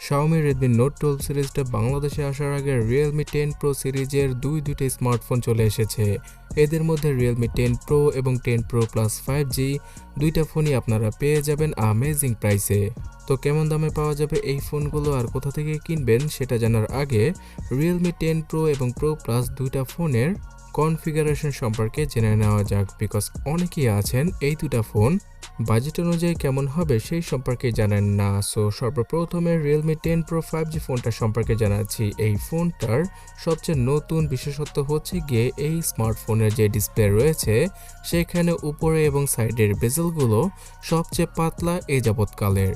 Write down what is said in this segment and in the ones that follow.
Xiaomi Redmi Note 12 সিরিজটা বাংলাদেশে আসার আগে Realme 10 Pro সিরিজের দুইটা স্মার্টফোন চলে এসেছে। এদের মধ্যে Realme 10 Pro এবং 10 Pro Plus 5G দুইটা ফোনই আপনারা পেয়ে যাবেন অ্যামেজিং প্রাইসে। তো কেমন দামে পাওয়া যাবে এই ফোনগুলো আর কোথা থেকে কিনবেন সেটা জানার আগে Realme 10 Pro এবং Pro Plus দুইটা ফোনের কনফিগারেশন সম্পর্কে জেনে নেওয়া যাক, বিকজ অনেকেই আছেন এই দুটা ফোন বাজেট অনুযায়ী কেমন হবে সেই সম্পর্কে জানেন না। সো সর্বপ্রথমে Realme 10 Pro 5G ফোনটা সম্পর্কে জানাচ্ছি। এই ফোনটার সবচেয়ে নতুন বিশেষত্ব হচ্ছে গিয়ে এই স্মার্টফোনের যে ডিসপ্লে রয়েছে সেখানে উপরে এবং সাইডের বেজেলগুলো সবচেয়ে পাতলা এই যাবৎকালের।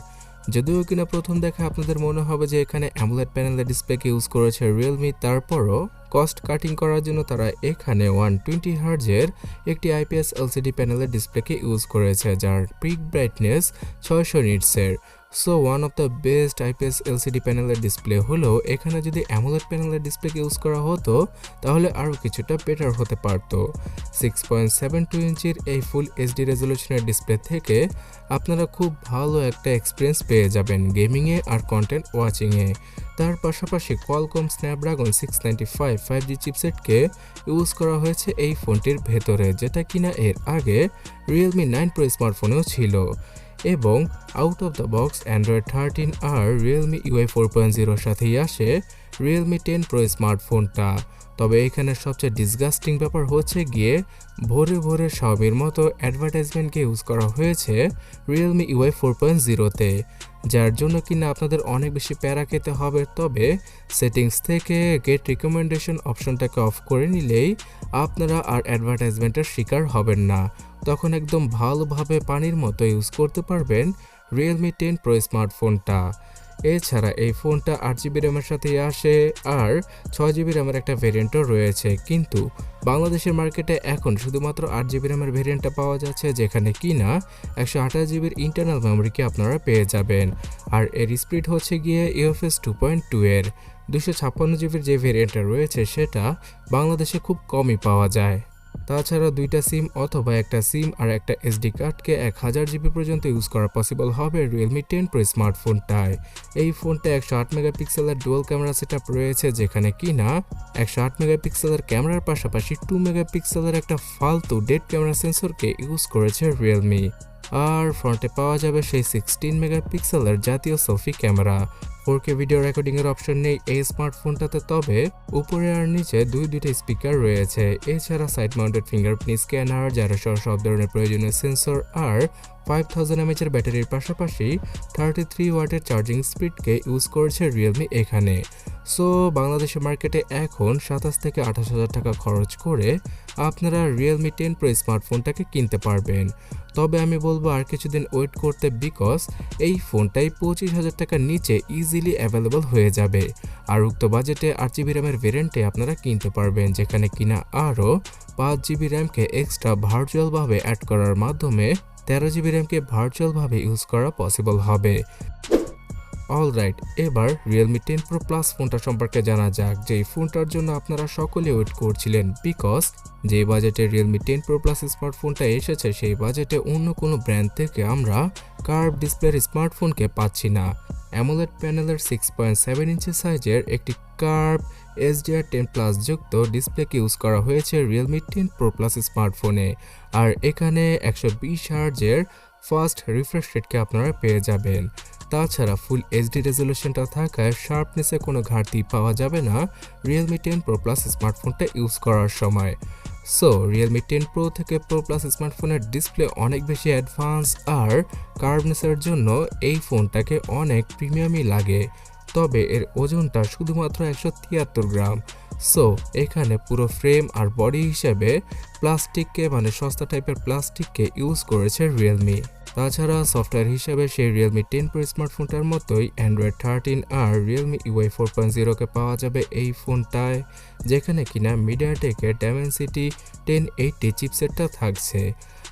যদিও কিনা প্রথম দেখা আপনাদের মনে হবে যে এখানে অ্যামোলেড প্যানেলের ডিসপ্লেকে ইউজ করেছে Realme, তারপরও কস্ট কাটিং করার জন্য তারা এখানে 120 হার্জের একটি IPS LCD প্যানেলের ডিসপ্লেকে ইউজ করেছে, যার পিক ব্রাইটনেস 600 নিটসের। So one of the best IPS LCD প্যানেলের ডিসপ্লে হলেও এখানে যদি অ্যামোলেড প্যানেলের ডিসপ্লেকে ইউজ করা হতো তাহলে আরও কিছুটা বেটার হতে পারত। 6.72 ইঞ্চির এই ফুল HD রেজলিউশনের ডিসপ্লে থেকে আপনারা খুব ভালো একটা এক্সপিরিয়েন্স পেয়ে যাবেন গেমিংয়ে আর কন্টেন্ট ওয়াচিংয়ে। তার পাশাপাশি কোয়ালকম স্ন্যাপড্রাগন 695 5G চিপসেটকে ইউজ করা হয়েছে এই ফোনটির ভেতরে, যেটা কিনা এর আগে Realme 9 Pro স্মার্টফোনেও ছিল। এবং out of the box Android 13 আর Realme UI 4.0 সাথেই আসে Realme 10 Pro স্মার্টফোনটা। তবে এখানে সবচেয়ে ডিসগাস্টিং ব্যাপার হচ্ছে গিয়ে ভোরে ভোরে Xiaomiর মতো অ্যাডভার্টাইজমেন্টকে ইউজ করা হয়েছে Realme UI 4.0-তে, যার জন্য কিনা আপনাদের অনেক বেশি প্যারা খেতে হবে। তবে সেটিংস থেকে গেট রিকমেন্ডেশন অপশনটাকে অফ করে নিলেই আপনারা আর অ্যাডভার্টাইজমেন্টের শিকার হবেন না। তখন একদম ভালোভাবে পানির মতো ইউজ করতে পারবেন Realme 10 Pro স্মার্টফোনটা। এছাড়া এই ফোনটা 8GB র্যামের সাথে আসে আর 6GB র্যামের একটা ভেরিয়েন্টও রয়েছে, কিন্তু বাংলাদেশের মার্কেটে এখন শুধুমাত্র 8GB র্যামের ভেরিয়েন্টটা পাওয়া যাচ্ছে, যেখানে কিনা 128GB ইন্টারনাল মেমোরিকে আপনারা পেয়ে যাবেন। আর এর স্পিড হচ্ছে গিয়ে UFS 2.2 এর। 256GBর যে ভেরিয়েন্টটা রয়েছে সেটা বাংলাদেশে খুব কমই পাওয়া যায়। তাছাড়া দুইটা সিম অথবা একটা সিম আর একটা SD কার্ডকে 1000GB পর্যন্ত ইউজ করা পসিবল হবে Realme 10 Pro স্মার্টফোনটায়। এই ফোনটা 108 মেগাপিক্সেলের ডুয়াল ক্যামেরা সেটআপ রয়েছে, যেখানে কিনা 108 মেগাপিক্সেলের ক্যামেরার পাশাপাশি 2 মেগাপিক্সেলের একটা ফালতু ডেড ক্যামেরা সেন্সরকে ইউজ করেছে Realme। আর ফ্রন্টে পাওয়া যাবে সেই 16 মেগাপিক্সেলের জাতীয় selfie camera. 4K video recording এর অপশন নেই এই স্মার্টফোনটাতে, তবে উপরে আর নিচে দুইটা স্পিকার রয়েছে। এছাড়া সাইড মাউন্টেড ফিঙ্গারপ্রিন্ট স্ক্যানার, জাইরোসহ সব ধরনের প্রয়োজনীয় সেন্সর আর 5000 mAh এর ব্যাটারির পাশাপাশি 33 ওয়াটের চার্জিং স্পিডকে ইউজ করেছে Realme এখানে। সো বাংলাদেশের মার্কেটে এখন 27 থেকে 28,000 টাকা খরচ করে আপনারা Realme 10 Pro স্মার্টফোনটাকে কিনতে পারবেন। তবে আমি বলবো আর কিছুদিন ওয়েট করতে, বিকজ এই ফোনটাই 25,000 টাকার নিচে ইজিলি অ্যাভেলেবল হয়ে যাবে। আর উক্ত বাজেটে 8GB র্যামের ভেরিয়েন্টে আপনারা কিনতে পারবেন, যেখানে কিনা আরও 5GB র্যামকে এক্সট্রা ভার্চুয়ালভাবে অ্যাড করার মাধ্যমে 13GB র্যামকে ভার্চুয়ালভাবে ইউজ করা পসিবল হবে। অলরাইট, এবার Realme 10 Pro Plus ফোনটা সম্পর্কে জানা যাক, যে এই ফোনটার জন্য আপনারা সকলে ওয়েট করছিলেন, বিকজ যে বাজেটে Realme 10 Pro Plus স্মার্টফোনটা এসেছে সেই বাজেটে অন্য কোনো ব্র্যান্ড থেকে আমরা কার্ভ ডিসপ্লের স্মার্টফোনকে পাচ্ছি না। অ্যামোলেড প্যানেলের 6.7 ইঞ্চি সাইজের একটি কার্ভ HDR10+ যুক্ত ডিসপ্লেকে ইউজ করা হয়েছে Realme 10 Pro Plus স্মার্টফোনে। আর এখানে 120 হার্জের ফাস্ট রিফ্রেশ রেটকে আপনারা পেয়ে যাবেন। তাছাড়া ফুল HD রেজলিউশনটা থাকায় শার্পনেসে কোনো ঘাটতি পাওয়া যাবে না Realme 10 Pro Plus স্মার্টফোনটা ইউজ করার সময়। সো Realme 10 Pro থেকে Pro Plus স্মার্টফোনের ডিসপ্লে অনেক বেশি অ্যাডভান্স আর কার্ভনেসের জন্য এই ফোনটাকে অনেক প্রিমিয়ামই লাগে। তবে এর ওজনটা শুধুমাত্র 173 গ্রাম। সো এখানে পুরো ফ্রেম আর বডি হিসেবে প্লাস্টিককে, মানে সস্তা টাইপের প্লাস্টিককে ইউজ করেছে Realme। তাছাড়া সফটওয়্যার হিসেবে সেই Realme 10 Pro স্মার্টফোনটার মতোই অ্যান্ড্রয়েড 13 আর Realme UI 4.0-কে পাওয়া যাবে এই ফোনটায়, যেখানে কিনা মিডিয়াটেকের Dimensity 1080 চিপসেটটা থাকছে।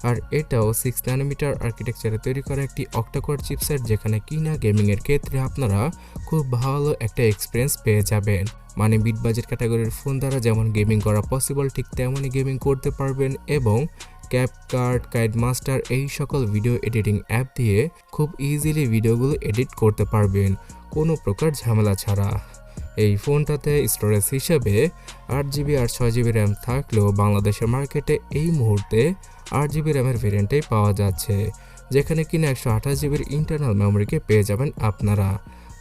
আর এটাও 6 ন্যানোমিটার আর্কিটেকচারে তৈরি করা একটি অক্টাকোর চিপসেট, যেখানে কিনা গেমিংয়ের ক্ষেত্রে আপনারা খুব ভালো একটা এক্সপিরিয়েন্স পেয়ে যাবেন। মানে মিড বাজেট ক্যাটাগরির ফোন দ্বারা যেমন গেমিং করা পসিবল, ঠিক তেমনই গেমিং করতে পারবেন এবং ক্যাপকাট, কাইডমাস্টার এই সকল ভিডিও এডিটিং অ্যাপ দিয়ে খুব ইজিলি ভিডিওগুলো এডিট করতে পারবেন কোনো প্রকার ঝামেলা ছাড়া। এই ফোনটাতে স্টোরেজ হিসেবে 8GB আর 6GB র্যাম থাকলেও বাংলাদেশের মার্কেটে এই মুহূর্তে 8GB র্যামের ভেরিয়েন্টেই পাওয়া যাচ্ছে, যেখানে কিনা 128GBর ইন্টারনাল মেমোরিকে পেয়ে যাবেন আপনারা।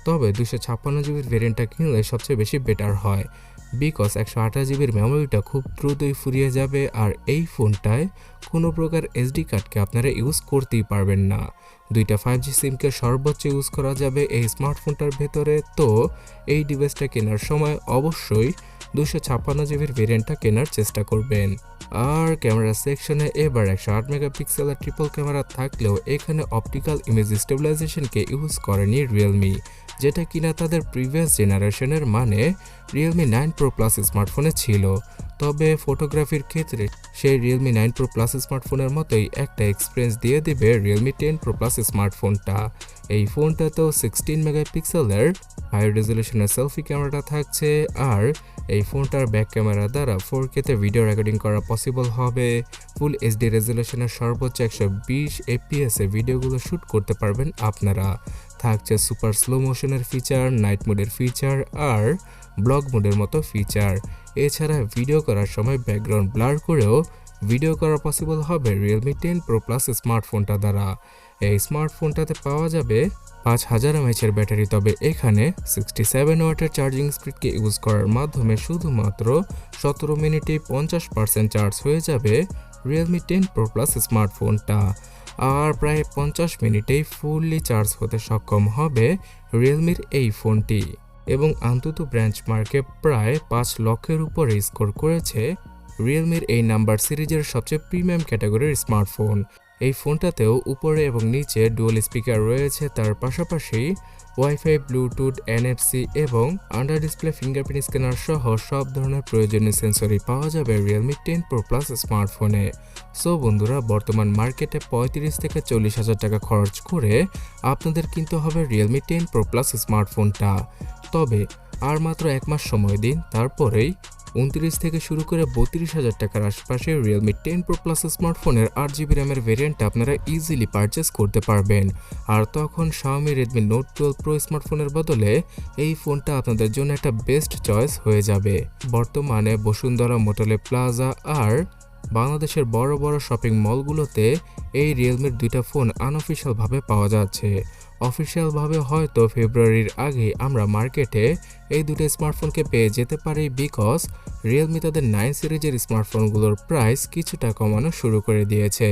তবে 256GBর ভেরিয়েন্টটা কিনলে সবচেয়ে বেশি বেটার হয়, বিকজ 128GBর মেমোরিটা খুব দ্রুতই ফুরিয়ে যাবে আর এই ফোনটায় কোনো প্রকার SD কার্ডকে আপনারা ইউজ করতেই পারবেন না। 2টা 5G সিমকে সর্বোচ্চ ইউজ করা যাবে এই স্মার্টফোনটার ভেতরে। তো এই ডিভাইসটা কেনার সময় অবশ্যই 256GBর ভেরিয়েন্টটা কেনার চেষ্টা করবেন। আর ক্যামেরা সেকশনে এবার 108 মেগাপিক্সেলের ট্রিপল ক্যামেরা থাকলেও এখানে অপটিক্যাল ইমেজ স্টেবিলাইজেশনকে ইউজ করেনি রিয়েলমি, যেটা কিনা তাদের প্রিভিয়াস জেনারেশনের মানে Realme 9 Pro Plus স্মার্টফোনে ছিল। তবে ফটোগ্রাফির ক্ষেত্রে সেই Realme 9 Pro Plus স্মার্টফোনের মতোই একটা এক্সপিরিয়েন্স দিয়ে দিবে Realme 10 Pro Plus স্মার্টফোনটা। এই ফোনটাতেও 16 মেগাপিক্সেলের হাই রেজলিউশনের সেলফি ক্যামেরাটা থাকছে, আর এই ফোনটার ব্যাক ক্যামেরা দ্বারা 4Kতে ভিডিও রেকর্ডিং করা পসিবল হবে। ফুল HD রেজলিউশনের সর্বোচ্চ 120 FPS ভিডিওগুলো শ্যুট করতে পারবেন আপনারা। থাকছে সুপার স্লো মোশনের ফিচার, নাইট মোডের ফিচার আর ব্লগ মোডের মতো ফিচার। এছাড়া ভিডিও করার সময় ব্যাকগ্রাউন্ড ব্লার করেও ভিডিও করা পসিবল হবে Realme 10 Pro Plus স্মার্টফোনটা দ্বারা। এই স্মার্টফোনটাতে পাওয়া যাবে 5000 mAh ব্যাটারি, তবে এখানে 67 ওয়াটের চার্জিং স্পিডকে ইউজ করার মাধ্যমে শুধুমাত্র 17 মিনিটেই 50% চার্জ হয়ে যাবে Realme 10 Pro Plus স্মার্টফোনটা। আর প্রায় 50 মিনিটেই ফুললি চার্জ হতে সক্ষম হবে রিয়েলমির এই ফোনটি। এবং আন্তত বেঞ্চমার্কে প্রায় 5 লক্ষের উপরে স্কোর করেছে রিয়েলমির এই নাম্বার সিরিজের সবচেয়ে প্রিমিয়াম ক্যাটাগরির স্মার্টফোন। এই ফোনটাতেও উপরে এবং নিচে ডুয়াল স্পিকার রয়েছে, তার পাশাপাশি ওয়াইফাই, ব্লুটুথ, NFC এবং আন্ডার ডিসপ্লে ফিঙ্গারপ্রিন্ট স্ক্যানার সহ সব ধরনের প্রয়োজনীয় সেন্সরই পাওয়া যাবে Realme 10 Pro Plus স্মার্টফোনে। সো বন্ধুরা, বর্তমান মার্কেটে 35 থেকে 40,000 টাকা খরচ করে আপনাদের কিনতে হবে Realme 10 Pro Plus স্মার্টফোনটা। তবে আর মাত্র 1 মাস সময় দিন, তারপরেই 29 থেকে শুরু করে 32,000 টাকার আশপাশে Realme 10 Pro Plus স্মার্টফোনের 8GB র্যামের ভেরিয়েন্টটা আপনারা ইজিলি পারচেস করতে পারবেন। আর তখন Xiaomi Redmi Note 12 Pro স্মার্টফোনের বদলে এই ফোনটা আপনাদের জন্য একটা বেস্ট চয়েস হয়ে যাবে। বর্তমানে বসুন্ধরা, মোটলে প্লাজা আর বাংলাদেশের বড় বড় শপিং মলগুলোতে এই রিয়েলমির 2টা ফোন আনঅফিশিয়ালভাবে পাওয়া যাচ্ছে। অফিশিয়ালভাবে হয়তো ফেব্রুয়ারির আগে আমরা মার্কেটে এই 2টা স্মার্টফোনকে পেয়ে যেতে পারি, বিকজ রিয়েলমি তাদের 9 সিরিজের স্মার্টফোনগুলোর প্রাইস কিছুটা কমানো শুরু করে দিয়েছে।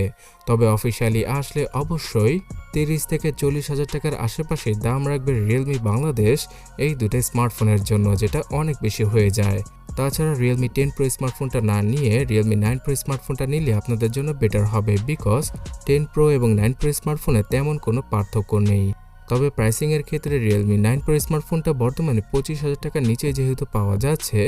তবে অফিশিয়ালি আসলে অবশ্যই 30 থেকে 40,000 টাকার আশেপাশে দাম রাখবে রিয়েলমি বাংলাদেশ এই 2টা স্মার্টফোনের জন্য, যেটা অনেক বেশি হয়ে যায়। তাছাড়া Realme 10 Pro স্মার্টফোনটা না নিয়ে Realme 9 Pro স্মার্টফোনটা নিলে আপনাদের জন্য বেটার হবে, বিকজ 10 Pro এবং 9 Pro স্মার্টফোনে তেমন কোনো পার্থক্য নেই। তবে প্রাইসিংয়ের ক্ষেত্রে Realme 9 Pro স্মার্টফোনটা বর্তমানে 25,000 টাকার নিচে যেহেতু পাওয়া যাচ্ছে,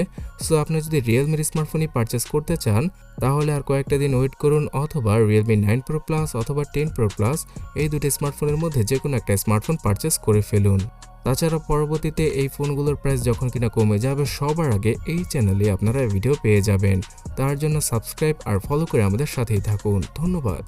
সো আপনি যদি রিয়েলমির স্মার্টফোনই পারচেস করতে চান তাহলে আর কয়েকটা দিন ওয়েট করুন, অথবা Realme 9 Pro Plus অথবা 10 Pro Plus এই 2টা স্মার্টফোনের মধ্যে যে কোনো একটা স্মার্টফোন পারচেস করে ফেলুন। তাছাড়া পরবর্তীতে এই ফোনগুলোর প্রাইস যখন কিনা কমে যাবে, সবার আগে এই চ্যানেলে আপনারা ভিডিও পেয়ে যাবেন। তার জন্য সাবস্ক্রাইব আর ফলো করে আমাদের সাথেই থাকুন। ধন্যবাদ।